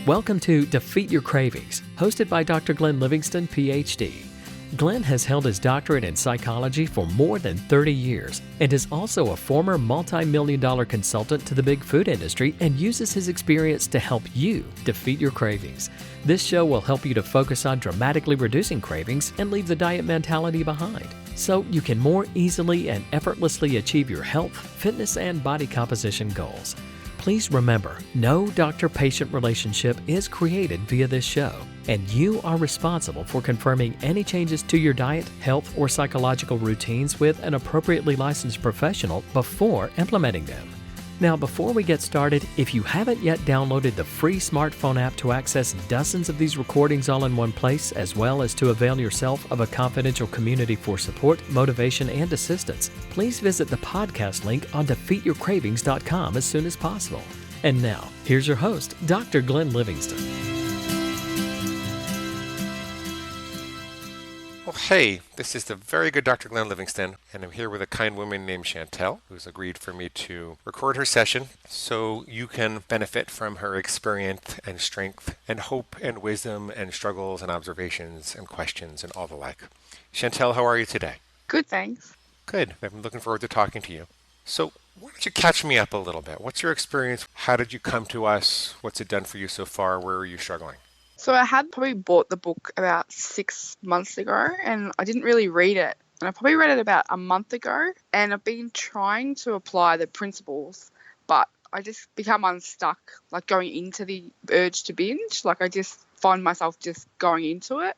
Welcome to Defeat Your Cravings, hosted by Dr. Glenn Livingston, PhD. Glenn has held his doctorate in psychology for more than 30 years and is also a former multi-million-dollar consultant to the big food industry and uses his experience to help you defeat your cravings. This show will help you to focus on dramatically reducing cravings and leave the diet mentality behind, so you can more easily and effortlessly achieve your health, fitness, and body composition goals. Please remember, no doctor-patient relationship is created via this show, and you are responsible for confirming any changes to your diet, health, or psychological routines with an appropriately licensed professional before implementing them. Now, before we get started, if you haven't yet downloaded the free smartphone app to access dozens of these recordings all in one place, as well as to avail yourself of a confidential community for support, motivation, and assistance, please visit the podcast link on defeatyourcravings.com as soon as possible. And now, here's your host, Dr. Glenn Livingston. Well, hey, this is the very good Dr. Glenn Livingston, and I'm here with a kind woman named Chantel, who's agreed for me to record her session so you can benefit from her experience and strength and hope and wisdom and struggles and observations and questions and all the like. Chantel, how are you today? Good, thanks. Good. I'm looking forward to talking to you. So why don't you catch me up a little bit? What's your experience? How did you come to us? What's it done for you so far? Where are you struggling? So I had probably bought the book about 6 months ago and I didn't really read it. And I probably read it about a month ago and I've been trying to apply the principles, but I just become unstuck, like going into the urge to binge. Like I just find myself just going into it.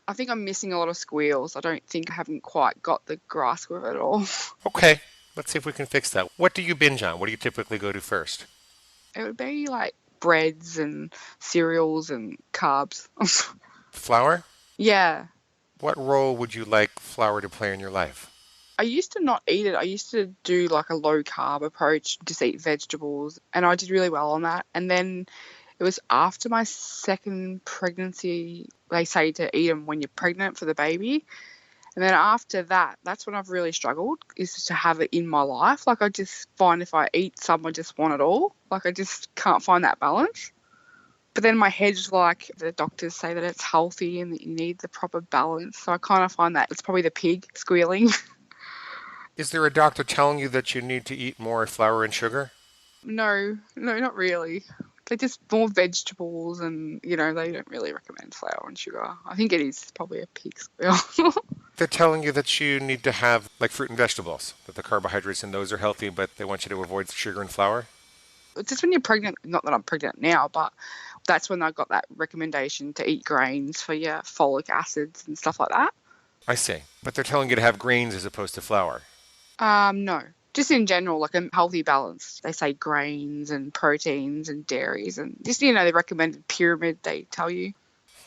I think I'm missing a lot of squeals. I don't think I haven't quite got the grasp of it all. Okay, let's see if we can fix that. What do you binge on? What do you typically go to first? It would be like breads and cereals and carbs. Flour? Yeah. What role would you like flour to play in your life? I used to not eat it. I used to do like a low carb approach, just eat vegetables, and I did really well on that. And then it was after my second pregnancy, they say to eat them when you're pregnant for the baby. And then after that, that's when I've really struggled, is to have it in my life. Like I just find if I eat some, I just want it all. Like I just can't find that balance. But then my head's like, the doctors say that it's healthy and that you need the proper balance. So I kind of find that it's probably the pig squealing. Is there a doctor telling you that you need to eat more flour and sugar? No, not really. They're just more vegetables and, they don't really recommend flour and sugar. I think it is probably a pig squeal. They're telling you that you need to have like fruit and vegetables, that the carbohydrates in those are healthy, but they want you to avoid sugar and flour? Just when you're pregnant, not that I'm pregnant now, but that's when I got that recommendation to eat grains for your folic acids and stuff like that. I see. But they're telling you to have grains as opposed to flour? No. Just in general, like a healthy balance. They say grains and proteins and dairies and just, the recommended pyramid they tell you.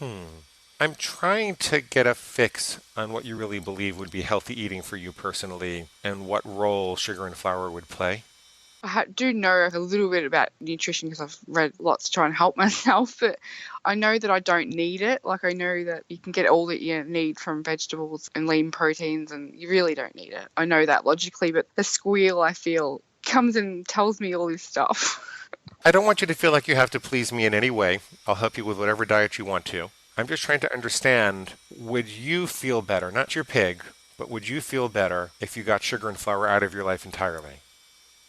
I'm trying to get a fix on what you really believe would be healthy eating for you personally and what role sugar and flour would play. I do know a little bit about nutrition because I've read lots to try and help myself, but I know that I don't need it. Like I know that you can get all that you need from vegetables and lean proteins and you really don't need it. I know that logically, but the squeal I feel comes and tells me all this stuff. I don't want you to feel like you have to please me in any way. I'll help you with whatever diet you want to. I'm just trying to understand, would you feel better, not your pig, but would you feel better if you got sugar and flour out of your life entirely?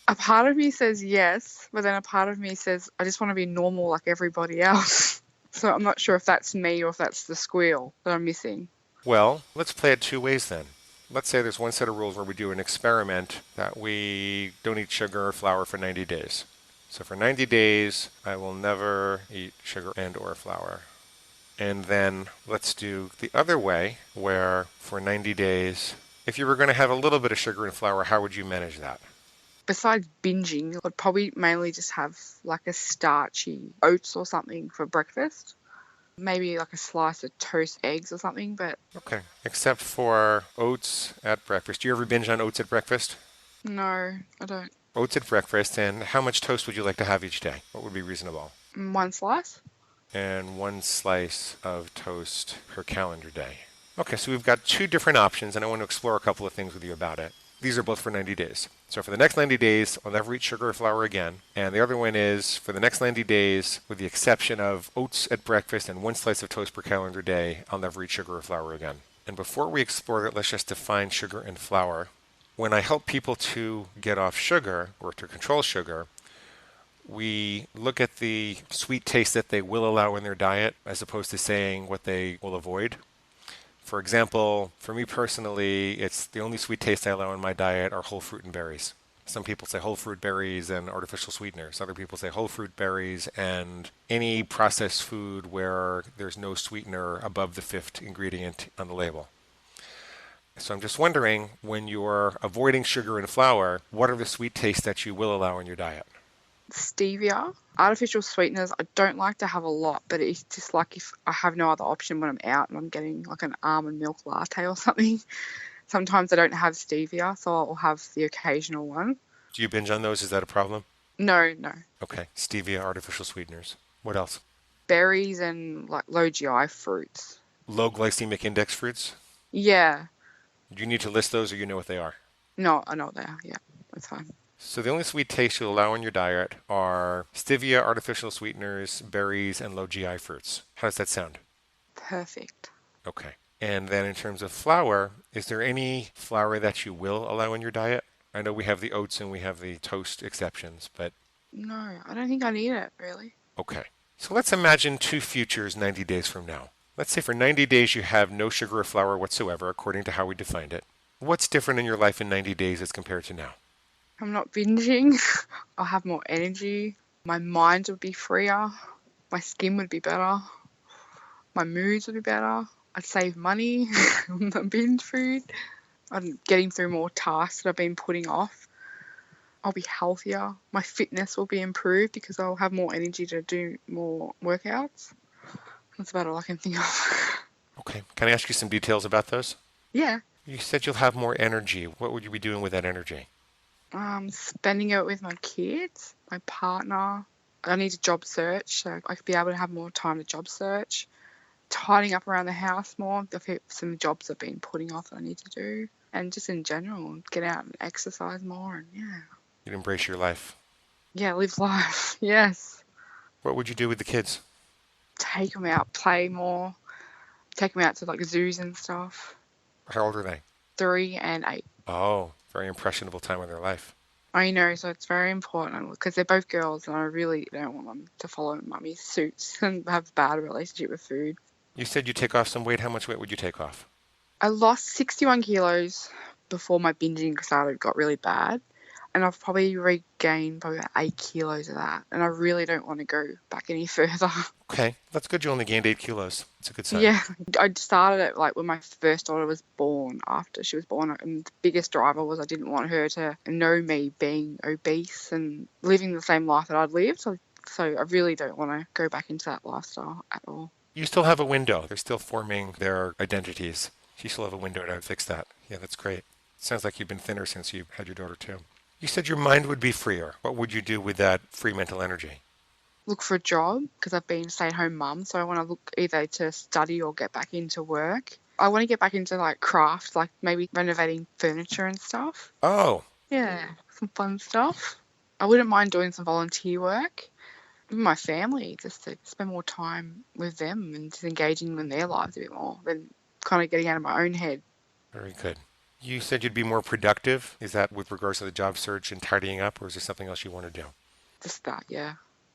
A part of me says yes, but then a part of me says I just want to be normal like everybody else. So I'm not sure if that's me or if that's the squeal that I'm missing. Well, let's play it two ways then. Let's say there's one set of rules where we do an experiment that we don't eat sugar or flour for 90 days. So for 90 days, I will never eat sugar and or flour. And then let's do the other way where for 90 days, if you were going to have a little bit of sugar and flour, how would you manage that? Besides binging, I'd probably mainly just have like a starchy oats or something for breakfast. Maybe like a slice of toast eggs or something, but... Okay, except for oats at breakfast. Do you ever binge on oats at breakfast? No, I don't. Oats at breakfast, and how much toast would you like to have each day? What would be reasonable? 1 slice. And 1 slice of toast per calendar day. Okay, so we've got 2 different options, and I want to explore a couple of things with you about it. These are both for 90 days. So for the next 90 days, I'll never eat sugar or flour again. And the other one is for the next 90 days, with the exception of oats at breakfast and one slice of toast per calendar day, I'll never eat sugar or flour again. And before we explore that, let's just define sugar and flour. When I help people to get off sugar or to control sugar, we look at the sweet taste that they will allow in their diet as opposed to saying what they will avoid. For example, for me personally, it's the only sweet taste I allow in my diet are whole fruit and berries. Some people say whole fruit berries and artificial sweeteners. Other people say whole fruit berries and any processed food where there's no sweetener above the fifth ingredient on the label. So I'm just wondering, when you're avoiding sugar and flour, what are the sweet tastes that you will allow in your diet? Stevia. Artificial sweeteners, I don't like to have a lot, but it's just like if I have no other option when I'm out and I'm getting like an almond milk latte or something. Sometimes I don't have stevia, so I'll have the occasional one. Do you binge on those? Is that a problem? No. Okay. Stevia, artificial sweeteners. What else? Berries and like low GI fruits. Low glycemic index fruits? Yeah. Do you need to list those or you know what they are? No, I know what they are. Yeah, that's fine. So the only sweet tastes you'll allow in your diet are stevia, artificial sweeteners, berries, and low GI fruits. How does that sound? Perfect. Okay. And then in terms of flour, is there any flour that you will allow in your diet? I know we have the oats and we have the toast exceptions, but... No, I don't think I need it, really. Okay. So let's imagine two futures 90 days from now. Let's say for 90 days you have no sugar or flour whatsoever, according to how we defined it. What's different in your life in 90 days as compared to now? I'm not binging. I'll have more energy. My mind would be freer. My skin would be better. My moods would be better. I'd save money on the binge food. I'm getting through more tasks that I've been putting off. I'll be healthier. My fitness will be improved because I'll have more energy to do more workouts. That's about all I can think of. Okay. Can I ask you some details about those? Yeah. You said you'll have more energy. What would you be doing with that energy? Spending it with my kids, my partner. I need a job search, so I could be able to have more time to job search. Tidying up around the house more. I've some jobs I've been putting off that I need to do. And just in general, get out and exercise more and You'd embrace your life. Yeah, live life. Yes. What would you do with the kids? Take them out, play more. Take them out to like zoos and stuff. How old are they? 3 and 8. Oh, very impressionable time of their life. I know, so it's very important because they're both girls and I really don't want them to follow mummy's suits and have a bad relationship with food. You said you'd take off some weight. How much weight would you take off? I lost 61 kilos before my binging got really bad. And I've probably regained about 8 kilos of that. And I really don't want to go back any further. Okay, that's good. You only gained 8 kilos. It's a good sign. Yeah, I started it like when my first daughter was born, after she was born. And the biggest driver was I didn't want her to know me being obese and living the same life that I'd lived. So I really don't want to go back into that lifestyle at all. You still have a window. They're still forming their identities. You still have a window to fix that. Yeah, that's great. Sounds like you've been thinner since you had your daughter too. You said your mind would be freer. What would you do with that free mental energy? Look for a job because I've been a stay-at-home mum, so I want to look either to study or get back into work. I want to get back into like craft, like maybe renovating furniture and stuff. Oh. Yeah, some fun stuff. I wouldn't mind doing some volunteer work with my family, just to spend more time with them and just engaging in their lives a bit more than kind of getting out of my own head. Very good. You said you'd be more productive. Is that with regards to the job search and tidying up, or is there something else you want to do? Just that, yeah.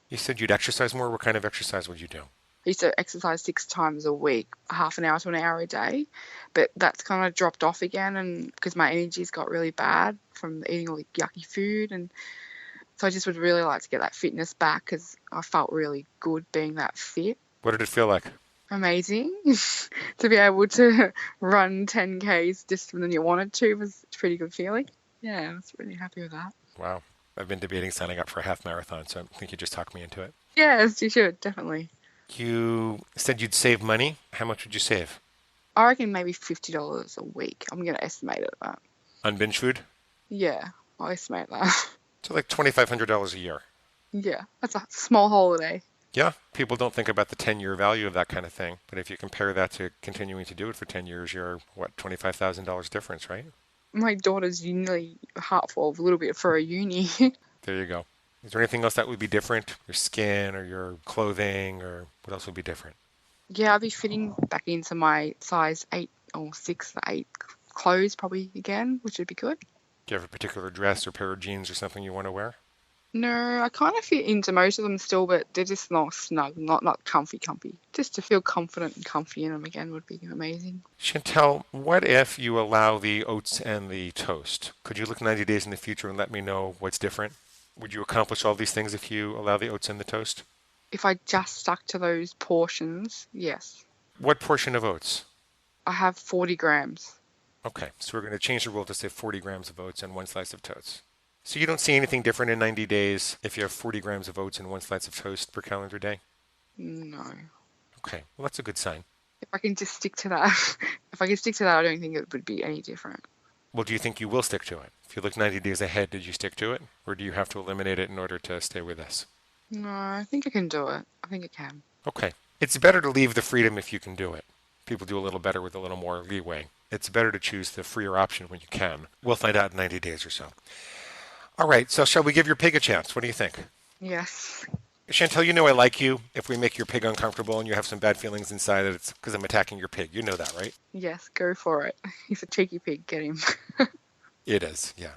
You said you'd exercise more. What kind of exercise would you do? I used to exercise 6 times a week, half an hour to an hour a day, but that's kind of dropped off again, and because my energy's got really bad from eating all the yucky food, and so I just would really like to get that fitness back because I felt really good being that fit. What did it feel like? Amazing. To be able to run 10Ks just when you wanted to was a pretty good feeling. Yeah, I was really happy with that. Wow. I've been debating signing up for a half marathon, so I think you just talked me into it. Yes, you should, definitely. You said you'd save money. How much would you save? I reckon maybe $50 a week. I'm going to estimate it at that. On binge food? Yeah, I'll estimate that. So like $2,500 a year. Yeah, that's a small holiday. Yeah, people don't think about the 10-year value of that kind of thing. But if you compare that to continuing to do it for 10 years, you're, what, $25,000 difference, right? My daughter's nearly half full, a little bit for a uni. There you go. Is there anything else that would be different? Your skin or your clothing, or what else would be different? Yeah, I'll be fitting back into my size 8 or 6 or 8 clothes probably again, which would be good. Do you have a particular dress or pair of jeans or something you want to wear? No, I kind of fit into most of them still, but they're just not snug, not comfy. Just to feel confident and comfy in them again would be amazing. Chantel, what if you allow the oats and the toast? Could you look 90 days in the future and let me know what's different? Would you accomplish all these things if you allow the oats and the toast? If I just stuck to those portions, yes. What portion of oats? I have 40 grams. Okay, so we're going to change the rule to say 40 grams of oats and one slice of toast. So you don't see anything different in 90 days if you have 40 grams of oats and one slice of toast per calendar day? No. Okay, well, that's a good sign. If I can just stick to that, I don't think it would be any different. Well, do you think you will stick to it? If you look 90 days ahead, did you stick to it? Or do you have to eliminate it in order to stay with us? No, I think I can do it. I think I can. Okay. It's better to leave the freedom if you can do it. People do a little better with a little more leeway. It's better to choose the freer option when you can. We'll find out in 90 days or so. All right, so shall we give your pig a chance? What do you think? Yes. Chantel, you know I like you. If we make your pig uncomfortable and you have some bad feelings inside, it's because I'm attacking your pig. You know that, right? Yes, go for it. He's a cheeky pig. Get him. It is, yeah.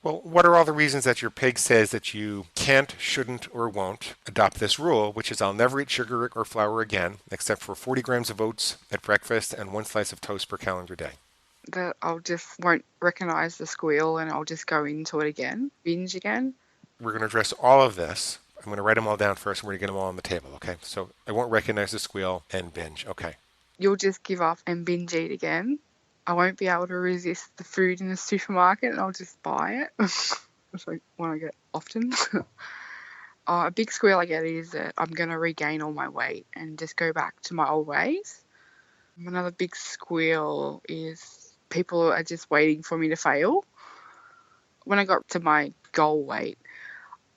Well, what are all the reasons that your pig says that you can't, shouldn't, or won't adopt this rule, which is I'll never eat sugar or flour again, except for 40 grams of oats at breakfast and one slice of toast per calendar day? That I'll just won't recognize the squeal and I'll just go into it again, binge again. We're going to address all of this. I'm going to write them all down first and we're going to get them all on the table, okay? So I won't recognize the squeal and binge, okay? You'll just give up and binge eat again. I won't be able to resist the food in the supermarket and I'll just buy it, which I want to get often. A big squeal I get is that I'm going to regain all my weight and just go back to my old ways. Another big squeal is people are just waiting for me to fail. When I got to my goal weight,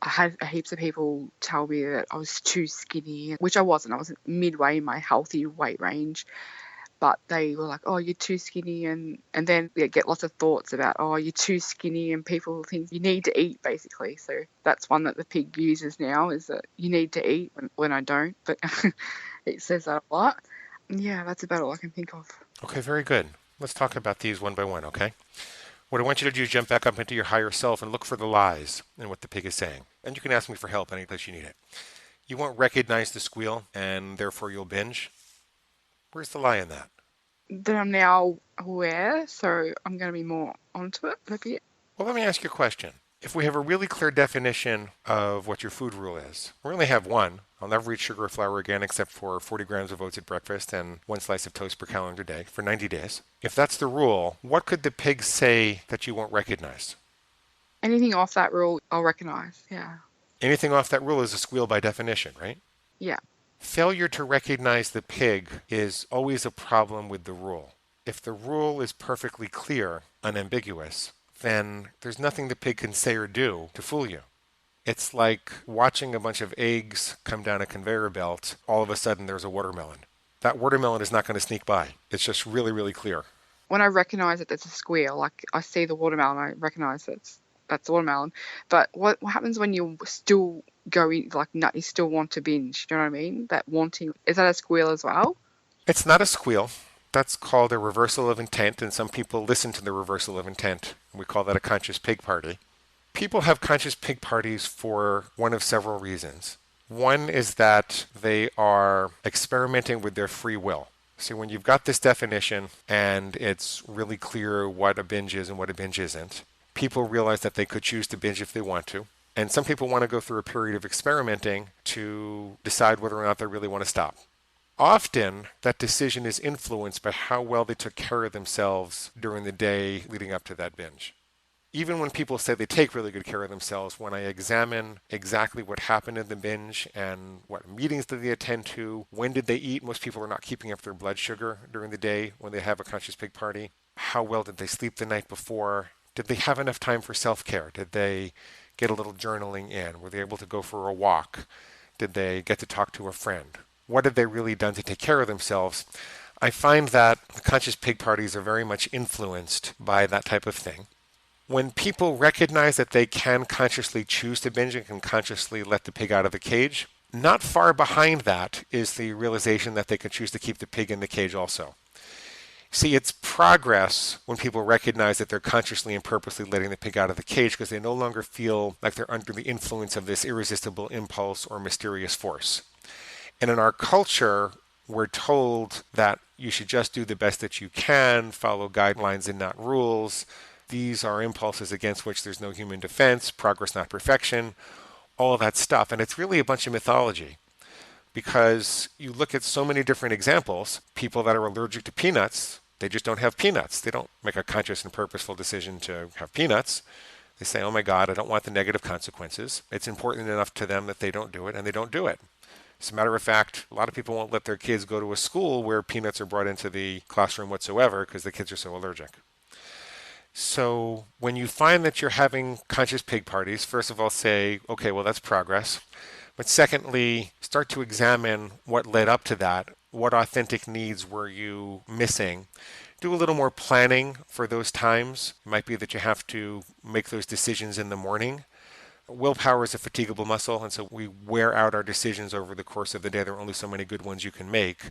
I had heaps of people tell me that I was too skinny, which I wasn't. I was midway in my healthy weight range. But they were like, oh, you're too skinny. And then they get lots of thoughts about, oh, you're too skinny. And people think you need to eat, basically. So that's one that the pig uses now, is that you need to eat when I don't. But it says that a lot. Yeah, that's about all I can think of. Okay, very good. Let's talk about these one by one, okay? What I want you to do is jump back up into your higher self and look for the lies in what the pig is saying. And you can ask me for help any place you need it. You won't recognize the squeal, and therefore you'll binge. Where's the lie in that? That I'm now aware, so I'm going to be more onto it a bit. Well, let me ask you a question. If we have a really clear definition of what your food rule is, we only have one. I'll never eat sugar or flour again except for 40 grams of oats at breakfast and one slice of toast per calendar day for 90 days. If that's the rule, what could the pig say that you won't recognize? Anything off that rule, I'll recognize, yeah. Anything off that rule is a squeal by definition, right? Yeah. Failure to recognize the pig is always a problem with the rule. If the rule is perfectly clear, unambiguous, then there's nothing the pig can say or do to fool you. It's like watching a bunch of eggs come down a conveyor belt. All of a sudden, there's a watermelon. That watermelon is not going to sneak by. It's just really, really clear. When I recognize that there's a squeal, like I see the watermelon, I recognize that's the watermelon. But what happens when you still go in, like, no, you still want to binge? Do you know what I mean? That wanting, is that a squeal as well? It's not a squeal. That's called a reversal of intent, and some people listen to the reversal of intent. We call that a conscious pig party. People have conscious pig parties for one of several reasons. One is that they are experimenting with their free will. See, when you've got this definition and it's really clear what a binge is and what a binge isn't, people realize that they could choose to binge if they want to. And some people want to go through a period of experimenting to decide whether or not they really want to stop. Often, that decision is influenced by how well they took care of themselves during the day leading up to that binge. Even when people say they take really good care of themselves, when I examine exactly what happened in the binge and what meetings did they attend to, when did they eat, most people are not keeping up their blood sugar during the day when they have a conscious pig party. How well did they sleep the night before? Did they have enough time for self-care? Did they get a little journaling in? Were they able to go for a walk? Did they get to talk to a friend? What had they really done to take care of themselves? I find that the conscious pig parties are very much influenced by that type of thing. When people recognize that they can consciously choose to binge and can consciously let the pig out of the cage, not far behind that is the realization that they can choose to keep the pig in the cage also. See, it's progress when people recognize that they're consciously and purposely letting the pig out of the cage because they no longer feel like they're under the influence of this irresistible impulse or mysterious force. And in our culture, we're told that you should just do the best that you can, follow guidelines and not rules. These are impulses against which there's no human defense, progress not perfection, all of that stuff. And it's really a bunch of mythology because you look at so many different examples. People that are allergic to peanuts, they just don't have peanuts. They don't make a conscious and purposeful decision to have peanuts. They say, oh my God, I don't want the negative consequences. It's important enough to them that they don't do it, and they don't do it. As a matter of fact, a lot of people won't let their kids go to a school where peanuts are brought into the classroom whatsoever because the kids are so allergic. So when you find that you're having conscious pig parties, first of all say, okay, well, that's progress. But secondly, start to examine what led up to that. What authentic needs were you missing? Do a little more planning for those times. It might be that you have to make those decisions in the morning. Willpower is a fatigable muscle, and so we wear out our decisions over the course of the day. There are only so many good ones you can make.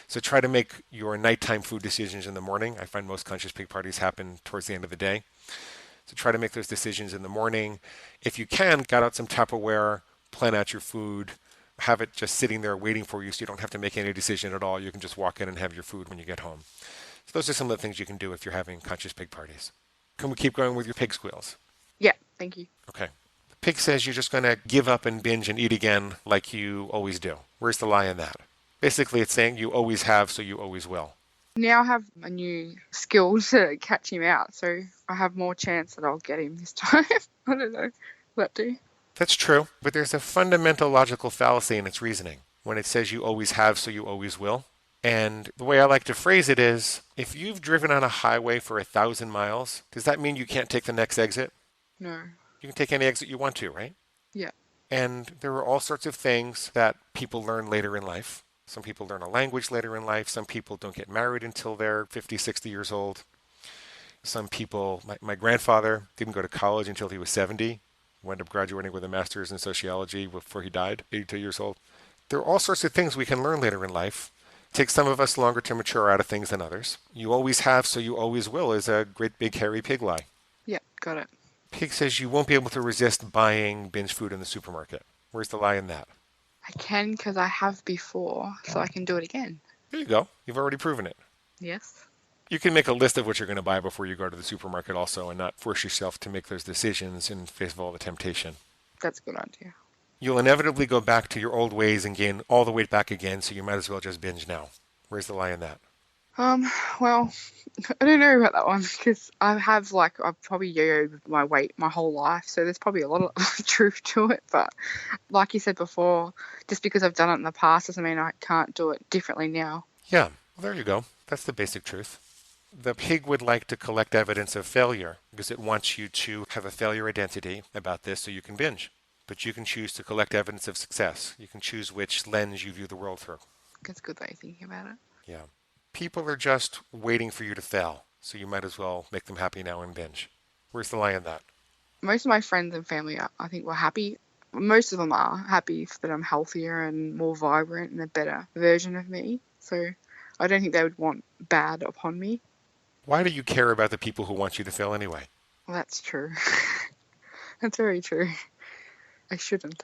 So try to make your nighttime food decisions in the morning. I find most conscious pig parties happen towards the end of the day. So try to make those decisions in the morning. If you can, get out some Tupperware, plan out your food, have it just sitting there waiting for you so you don't have to make any decision at all. You can just walk in and have your food when you get home. So those are some of the things you can do if you're having conscious pig parties. Can we keep going with your pig squeals? Yeah, thank you. Okay. The pig says you're just going to give up and binge and eat again like you always do. Where's the lie in that? Basically, it's saying you always have, so you always will. Now I have a new skill to catch him out, so I have more chance that I'll get him this time. I don't know. Will that do? That's true, but there's a fundamental logical fallacy in its reasoning when it says you always have, so you always will. And the way I like to phrase it is, if you've driven on a highway for 1,000 miles, does that mean you can't take the next exit? No. You can take any exit you want to, right? Yeah. And there are all sorts of things that people learn later in life. Some people learn a language later in life. Some people don't get married until they're 50, 60 years old. Some people, my grandfather didn't go to college until he was 70, wound up graduating with a master's in sociology before he died, 82 years old. There are all sorts of things we can learn later in life. It takes some of us longer to mature out of things than others. You always have, so you always will is a great big hairy pig lie. Yeah, got it. Pig says you won't be able to resist buying binge food in the supermarket. Where's the lie in that? I can because I have before, so I can do it again. There you go. You've already proven it. Yes. You can make a list of what you're going to buy before you go to the supermarket also and not force yourself to make those decisions in face of all the temptation. That's a good idea. You'll inevitably go back to your old ways and gain all the weight back again, so you might as well just binge now. Where's the lie in that? Well, I don't know about that one because I've probably yo-yoed my weight my whole life, so there's probably a lot of truth to it. But like you said before, just because I've done it in the past doesn't mean I can't do it differently now. Yeah, well, there you go. That's the basic truth. The pig would like to collect evidence of failure because it wants you to have a failure identity about this so you can binge. But you can choose to collect evidence of success. You can choose which lens you view the world through. That's a good way of thinking about it. Yeah. People are just waiting for you to fail, so you might as well make them happy now and binge. Where's the lie in that? Most of my friends and family, I think, were happy. Most of them are happy that I'm healthier and more vibrant and a better version of me. So I don't think they would want bad upon me. Why do you care about the people who want you to fail anyway? Well, that's true. That's very true. I shouldn't.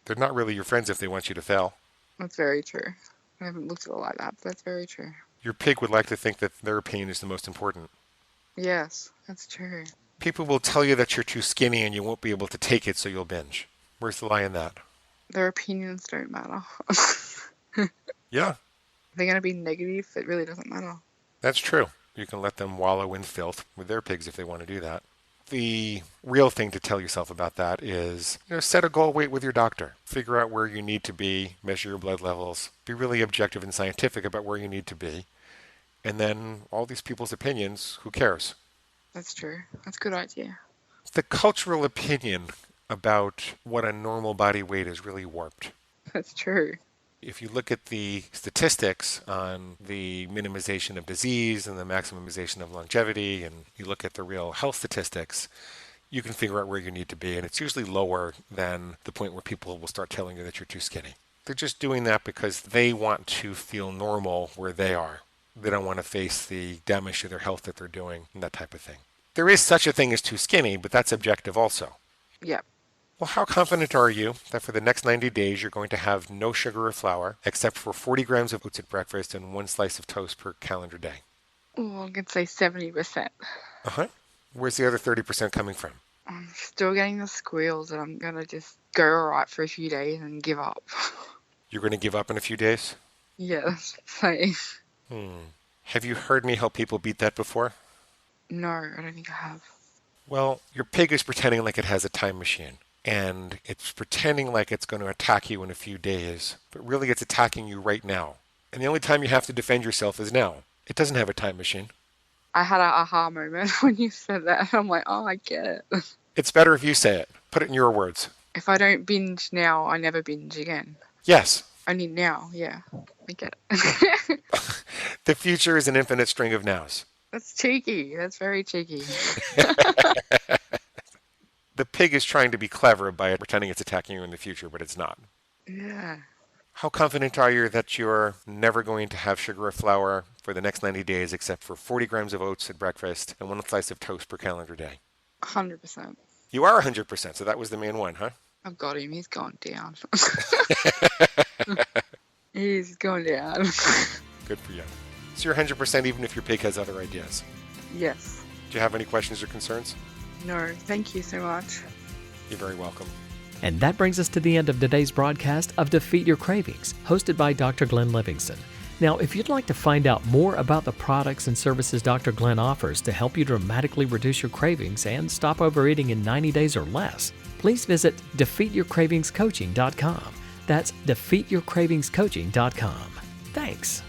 They're not really your friends if they want you to fail. That's very true. I haven't looked at it like that, but that's very true. Your pig would like to think that their opinion is the most important. Yes, that's true. People will tell you that you're too skinny and you won't be able to take it, so you'll binge. Where's the lie in that? Their opinions don't matter. Yeah. They're going to be negative. It really doesn't matter. That's true. You can let them wallow in filth with their pigs if they want to do that. The real thing to tell yourself about that is, set a goal weight with your doctor. Figure out where you need to be, measure your blood levels, be really objective and scientific about where you need to be. And then all these people's opinions, who cares? That's true. That's a good idea. The cultural opinion about what a normal body weight is really warped. That's true. If you look at the statistics on the minimization of disease and the maximization of longevity, and you look at the real health statistics, you can figure out where you need to be. And it's usually lower than the point where people will start telling you that you're too skinny. They're just doing that because they want to feel normal where they are. They don't want to face the damage to their health that they're doing and that type of thing. There is such a thing as too skinny, but that's objective also. Yep. Well, how confident are you that for the next 90 days you're going to have no sugar or flour except for 40 grams of oats at breakfast and 1 slice of toast per calendar day? Oh, I could say 70%. Uh-huh. Where's the other 30% coming from? I'm still getting the squeals, and I'm going to just go all right for a few days and give up. You're going to give up in a few days? Yeah, that's saying. Have you heard me help people beat that before? No, I don't think I have. Well, your pig is pretending like it has a time machine. And it's pretending like it's going to attack you in a few days, but really it's attacking you right now. And the only time you have to defend yourself is now. It doesn't have a time machine. I had an aha moment when you said that. I'm like, oh, I get it. It's better if you say it. Put it in your words. If I don't binge now, I never binge again. Yes. Only now, yeah. I get it. The future is an infinite string of nows. That's cheeky. That's very cheeky. The pig is trying to be clever by pretending it's attacking you in the future, but it's not. Yeah. How confident are you that you're never going to have sugar or flour for the next 90 days except for 40 grams of oats at breakfast and 1 slice of toast per calendar day? 100%. You are 100%, so that was the main one, huh? I've got him. He's gone down. He's going down. Good for you. So you're 100% even if your pig has other ideas. Yes. Do you have any questions or concerns? No, thank you so much. You're very welcome. And that brings us to the end of today's broadcast of Defeat Your Cravings, hosted by Dr. Glenn Livingston. Now, if you'd like to find out more about the products and services Dr. Glenn offers to help you dramatically reduce your cravings and stop overeating in 90 days or less, please visit defeatyourcravingscoaching.com. That's defeatyourcravingscoaching.com. Thanks.